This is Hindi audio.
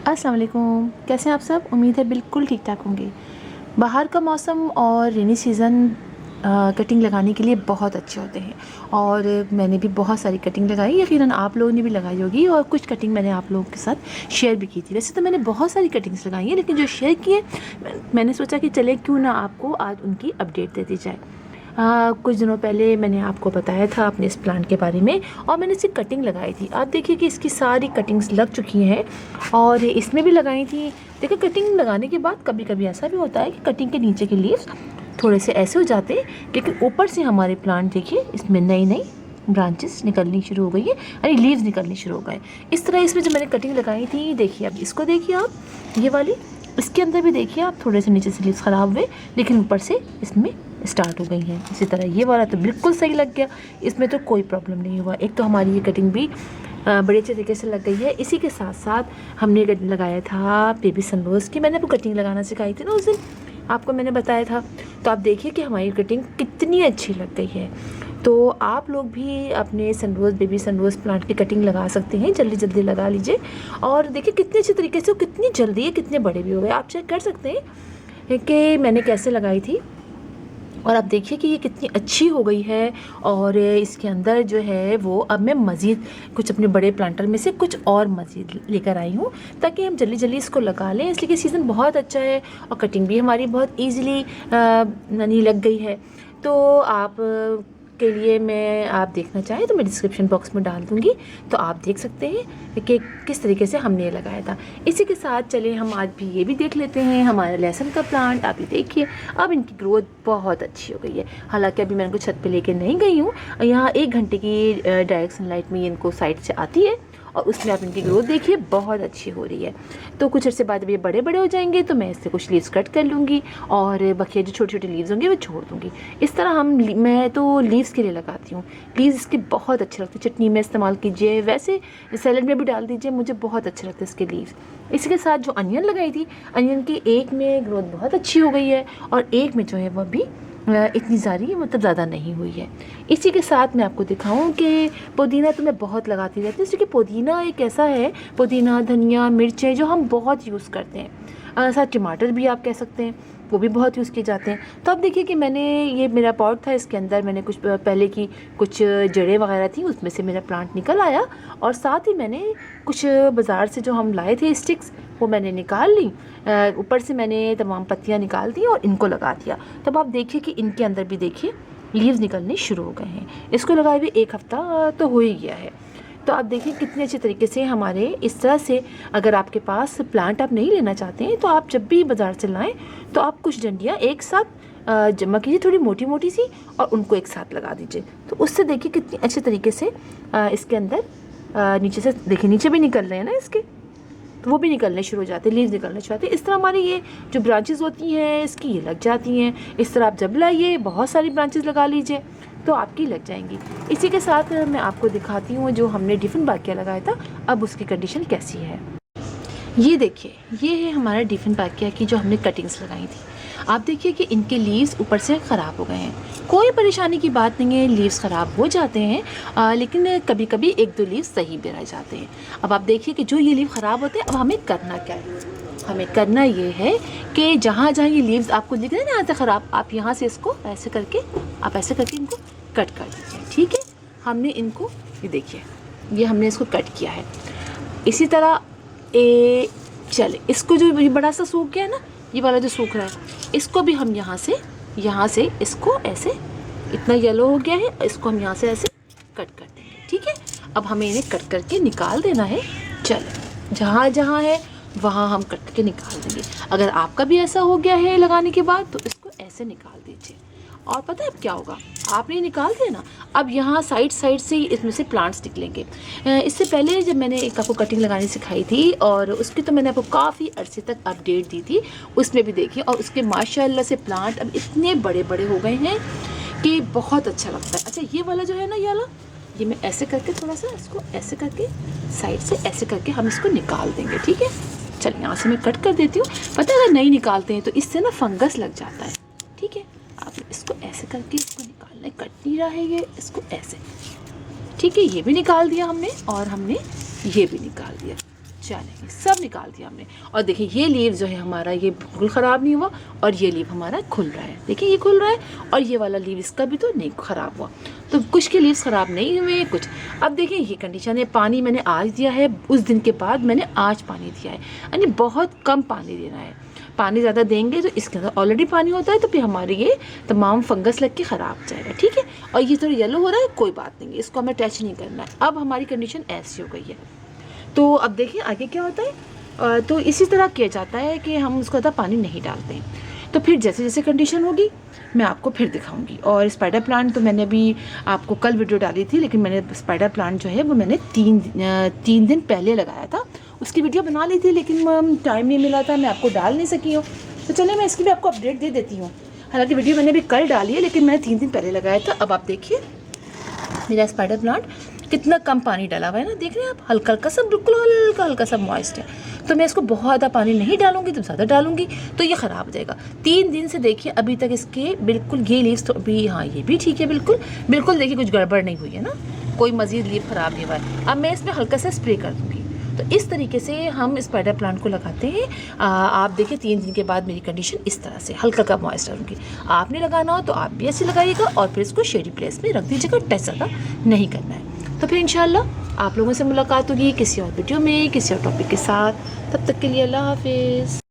अस्सलाम वालेकुम, कैसे हैं आप सब। उम्मीद है बिल्कुल ठीक ठाक होंगे। बाहर का मौसम और रेनी सीज़न कटिंग लगाने के लिए बहुत अच्छे होते हैं और मैंने भी बहुत सारी कटिंग लगाई। यकीनन आप लोगों ने भी लगाई होगी और कुछ कटिंग मैंने आप लोगों के साथ शेयर भी की थी। वैसे तो मैंने बहुत सारी कटिंग्स लगाई हैं, लेकिन जो शेयर किए मैंने सोचा कि चले क्यों ना आपको आज उनकी अपडेट दे दी जाए। कुछ दिनों पहले मैंने आपको बताया था अपने इस प्लांट के बारे में और मैंने इसकी कटिंग लगाई थी। आप देखिए कि इसकी सारी कटिंग्स लग चुकी हैं और इसमें भी लगाई थी। देखिए कटिंग लगाने के बाद कभी कभी ऐसा भी होता है कि कटिंग के नीचे के लीव्स थोड़े से ऐसे हो जाते हैं, लेकिन ऊपर से हमारे प्लांट देखिए इसमें नई नई ब्रांचेस निकलनी शुरू हो गई है, यानी लीव्स निकलने शुरू हो गए। इस तरह इसमें जो मैंने कटिंग लगाई थी, देखिए अब इसको देखिए आप, ये वाली, इसके अंदर भी देखिए आप थोड़े से नीचे से लीव्स ख़राब हुए, लेकिन ऊपर से इसमें स्टार्ट हो गई हैं। इसी तरह ये वाला तो बिल्कुल सही लग गया, इसमें तो कोई प्रॉब्लम नहीं हुआ। एक तो हमारी ये कटिंग भी बड़े अच्छे तरीके से लग गई है। इसी के साथ साथ हमने लगाया था बेबी सनरोज़ की। मैंने आपको कटिंग लगाना सिखाई थी ना उस दिन, आपको मैंने बताया था। तो आप देखिए कि हमारी कटिंग कितनी अच्छी लग गई है। तो आप लोग भी अपने सनरोज़, बेबी सनरोज़ प्लांट की कटिंग लगा सकते हैं, जल्दी जल्दी लगा लीजिए। और देखिए कितने अच्छे तरीके से, कितनी जल्दी है, कितने बड़े भी हो गए। आप चेक कर सकते हैं कि मैंने कैसे लगाई थी और आप देखिए कि ये कितनी अच्छी हो गई है। और इसके अंदर जो है वो अब मैं मज़ीद कुछ अपने बड़े प्लांटर में से कुछ और मज़ीद लेकर आई हूँ, ताकि हम जल्दी जल्दी इसको लगा लें। इसलिए कि सीज़न बहुत अच्छा है और कटिंग भी हमारी बहुत ईज़िली यानी लग गई है। तो आप के लिए मैं, आप देखना चाहें तो मैं डिस्क्रिप्शन बॉक्स में डाल दूँगी, तो आप देख सकते हैं कि किस तरीके से हमने ये लगाया था। इसी के साथ चले हम आज भी ये भी देख लेते हैं हमारा लहसुन का प्लांट। आप ये देखिए अब इनकी ग्रोथ बहुत अच्छी हो गई है। हालांकि अभी मैं इनको छत पे लेके नहीं गई हूँ, यहाँ 1 घंटे की डायरेक्ट सनलाइट में ये इनको साइड से आती है और उसमें आप इनकी ग्रोथ देखिए बहुत अच्छी हो रही है। तो कुछ अर्से बाद जब ये बड़े बड़े हो जाएंगे तो मैं इससे कुछ लीव्स कट कर लूँगी और बाकी जो छोटे छोटे लीव्स होंगे वो छोड़ दूँगी। इस तरह मैं तो लीव्स के लिए लगाती हूँ। लीव्स इसके बहुत अच्छे लगते हैं, चटनी में इस्तेमाल कीजिए, वैसे सैलड में भी डाल दीजिए, मुझे बहुत अच्छे लगते हैं इसके लीव्स। इसके साथ जो अनियन लगाई थी, अनियन की एक में ग्रोथ बहुत अच्छी हो गई है और एक में जो है वह भी इतनी सारी मतलब ज़्यादा नहीं हुई है। इसी के साथ मैं आपको दिखाऊं कि पुदीना तो मैं बहुत लगाती रहती हूँ, क्योंकि पुदीना एक ऐसा है, पुदीना, धनिया, मिर्चें जो हम बहुत यूज़ करते हैं। साथ टमाटर भी आप कह सकते हैं, वो भी बहुत यूज़ किए जाते हैं। तो अब देखिए कि मैंने, ये मेरा पॉट था, इसके अंदर मैंने कुछ पहले की कुछ जड़ें वगैरह थी, उसमें से मेरा प्लांट निकल आया और साथ ही मैंने कुछ बाज़ार से जो हम लाए थे स्टिक्स, वो मैंने निकाल ली। ऊपर से मैंने तमाम पत्तियाँ निकाल दी और इनको लगा दिया। तब आप देखिए कि इनके अंदर भी देखिए लीव्स निकलने शुरू हो गए हैं। इसको लगाए हुए 1 हफ़्ता तो हो ही गया है। तो आप देखिए कितने अच्छे तरीके से हमारे इस तरह से, अगर आपके पास प्लांट आप नहीं लेना चाहते हैं तो आप जब भी बाज़ार से लाएं तो आप कुछ डंडियाँ एक साथ जमा कीजिए, थोड़ी मोटी मोटी सी, और उनको एक साथ लगा दीजिए। तो उससे देखिए कितनी अच्छे तरीके से इसके अंदर नीचे से देखिए, नीचे भी निकल रहे हैं ना इसके, तो वो भी निकलने शुरू हो जाते हैं, लीव्स निकलने शुरू हो जाते हैं। इस तरह हमारी ये जो ब्रांचेस होती हैं इसकी, ये लग जाती हैं। इस तरह आप जब लाइए बहुत सारी ब्रांचेस लगा लीजिए तो आपकी लग जाएंगी। इसी के साथ मैं आपको दिखाती हूँ जो हमने डिफिन बाकिया लगाया था, अब उसकी कंडीशन कैसी है। ये देखिए, ये है हमारा डिफिन बाकिया की जो हमने कटिंग्स लगाई थी। आप देखिए कि इनके लीव्स ऊपर से ख़राब हो गए हैं। कोई परेशानी की बात नहीं है, लीव्स ख़राब हो जाते हैं, लेकिन कभी कभी 1-2 लीव्स सही भी रह जाते हैं। अब आप देखिए कि जो ये लीव ख़राब होते हैं, अब हमें करना क्या है। हमें करना ये है कि जहाँ जहाँ ये लीव्स आपको दिख रहे हैं ना यहाँ से ख़राब, आप यहाँ से इसको ऐसे करके, आप ऐसे करके इनको कट कर दीजिए। ठीक है, हमने इनको, ये देखिए, ये हमने इसको कट किया है। इसी तरह चले, इसको जो ये बड़ा सा सूख गया है ना, ये वाला जो सूख रहा है, इसको भी हम यहाँ से इसको ऐसे, इतना येलो हो गया है, इसको हम यहाँ से ऐसे कट कर देंगे। ठीक है, अब हमें इन्हें कट करके निकाल देना है। चलो, जहाँ जहाँ है वहाँ हम कट करके निकाल देंगे। अगर आपका भी ऐसा हो गया है लगाने के बाद, तो इसको ऐसे निकाल दीजिए। और पता है अब क्या होगा, आपने निकाल दिया ना, अब यहाँ साइड साइड से इसमें से प्लांट्स निकलेंगे। इससे पहले जब मैंने एक आपको कटिंग लगानी सिखाई थी और उसकी तो मैंने आपको काफ़ी अरसे तक अपडेट दी थी, उसमें भी देखिए, और उसके माशाल्लाह से प्लांट अब इतने बड़े बड़े हो गए हैं कि बहुत अच्छा लगता है। अच्छा, ये वाला जो है ना, ये वाला, ये मैं ऐसे करके थोड़ा सा इसको ऐसे करके साइड से ऐसे करके हम इसको निकाल देंगे। ठीक है, चलिए यहाँ से मैं कट कर देती हूँ। पता है, अगर नहीं निकालते हैं तो इससे ना फंगस लग जाता है। ठीक है, आप इसको ऐसे करके इसको निकालना है, कट नहीं रहा है ये, इसको ऐसे। ठीक है, ये भी निकाल दिया हमने और हमने ये भी निकाल दिया। चलेंगे। सब निकाल दिया हमने। और देखिए ये लीव जो है हमारा ये बिल्कुल ख़राब नहीं हुआ, और ये लीव हमारा खुल रहा है। देखिए ये खुल रहा है, और ये वाला लीव इसका भी तो नहीं ख़राब हुआ। तो कुछ के लीव्स ख़राब नहीं हुए कुछ। अब देखिए ये कंडीशन है, पानी मैंने आज दिया है, उस दिन के बाद मैंने आज पानी दिया है, यानी बहुत कम पानी देना है। पानी ज़्यादा देंगे तो इसके अंदर ऑलरेडी पानी होता है, तो फिर हमारे ये तमाम फंगस लग के ख़राब हो जाएगा। ठीक है, और ये थोड़ा येलो हो रहा है, कोई बात नहीं, इसको हमें टच नहीं करना है। अब हमारी कंडीशन ऐसी हो गई है। तो अब देखिए आगे क्या होता है। तो इसी तरह किया जाता है कि हम उसको ज़्यादा पानी नहीं डालते हैं। तो फिर जैसे जैसे कंडीशन होगी मैं आपको फिर दिखाऊंगी। और स्पाइडर प्लांट तो मैंने अभी आपको कल वीडियो डाली थी, लेकिन मैंने स्पाइडर प्लांट जो है वो मैंने तीन दिन पहले लगाया था। उसकी वीडियो बना ली थी, लेकिन टाइम नहीं मिला था, मैं आपको डाल नहीं सकी हूँ। तो चलिए मैं इसकी भी आपको अपडेट दे देती हूँ। हालांकि वीडियो मैंने अभी कल डाली है, लेकिन मैंने 3 दिन पहले लगाया था। अब आप देखिए मेरा स्पाइडर प्लांट कितना कम पानी डाला हुआ है ना, देख रहे हैं आप, हल्का हल्का सा, बिल्कुल हल्का हल्का सा मॉइस्ट है। तो मैं इसको बहुत ज़्यादा पानी नहीं डालूंगी, तो ज़्यादा डालूंगी तो ये ख़राब हो जाएगा। 3 दिन से देखिए अभी तक इसके बिल्कुल ये लीव्स तो अभी, हाँ ये भी ठीक है, बिल्कुल बिल्कुल देखिए कुछ गड़बड़ नहीं हुई है ना, कोई मज़ीद लीव ख़राब नहीं हुआ है। अब मैं इसमें हल्का सा स्प्रे कर दूँगी। तो इस तरीके से हम स्पाइडर प्लांट को लगाते हैं। आप देखिए 3 दिन के बाद मेरी कंडीशन इस तरह से हल्का का मॉइस्चर होगी। आपने लगाना हो तो आप भी ऐसे लगाइएगा, और फिर इसको शेडी प्लेस में रख दीजिएगा, टच ज़्यादा नहीं करना है। तो फिर इंशाल्लाह आप लोगों से मुलाकात होगी किसी और वीडियो में, किसी और टॉपिक के साथ। तब तक के लिए अल्लाह हाफिज़।